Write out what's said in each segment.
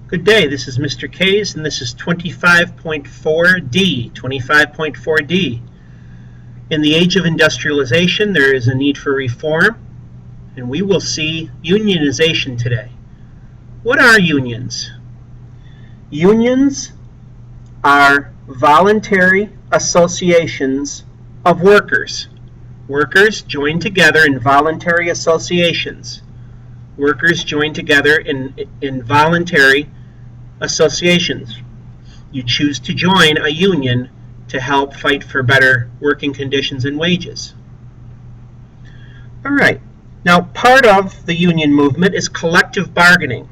Good day, this is Mr. K's and this is 25.4D. 25.4D. In the age of industrialization, there is a need for reform, and we will see unionization today. What are unions? Unions are voluntary associations of workers. Workers join together in voluntary associations. Workers join together in voluntary associations. You choose to join a union to help fight for better working conditions and wages. All right. Now, part of the union movement is collective bargaining.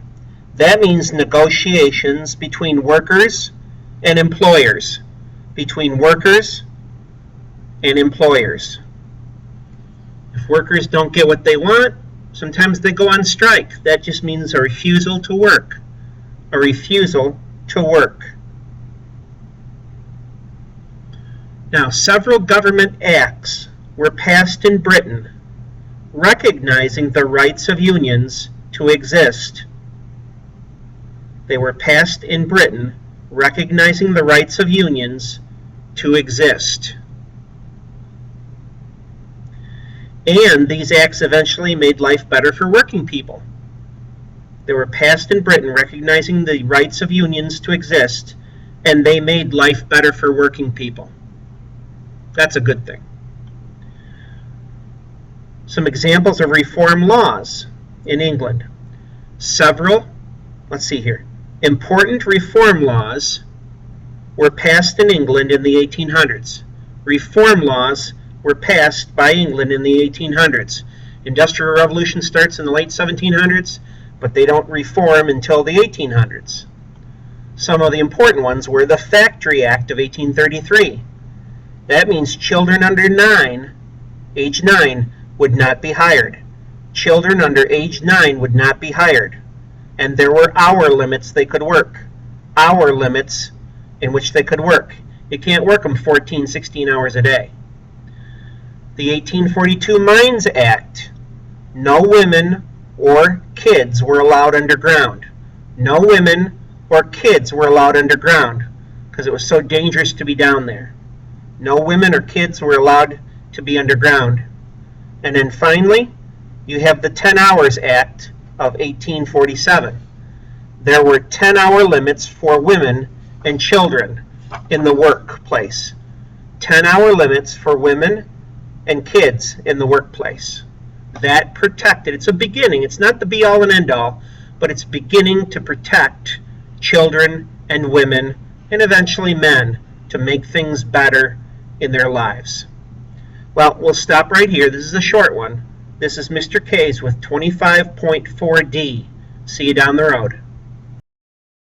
That means negotiations between workers and employers. Between workers and employers. If workers don't get what they want, sometimes they go on strike. That just means a refusal to work. A refusal to work. Now, several government acts were passed in Britain recognizing the rights of unions to exist. They were passed in Britain recognizing the rights of unions to exist. And these acts eventually made life better for working people. They were passed in Britain recognizing the rights of unions to exist, and they made life better for working people. That's a good thing. Some examples of reform laws in England. Several, important reform laws were passed in England in the 1800s. Reform laws were passed by England in the 1800s. Industrial Revolution starts in the late 1700s, but they don't reform until the 1800s. Some of the important ones were the Factory Act of 1833. That means children under age 9, would not be hired. Children under age 9 would not be hired. And there were hour limits they could work. Hour limits in which they could work. You can't work them 14, 16 hours a day. The 1842 Mines Act. No women or kids were allowed underground. No women or kids were allowed underground because it was so dangerous to be down there. No women or kids were allowed to be underground. And then finally, you have the 10 Hours Act of 1847. There were 10-hour limits for women and children in the workplace. 10-hour limits for women and kids in the workplace. That protected, it's a beginning, it's not the be-all and end-all, but it's beginning to protect children and women and eventually men to make things better in their lives. Well, we'll stop right here. This is a short one. This is Mr. K's with 25.4D. See you down the road.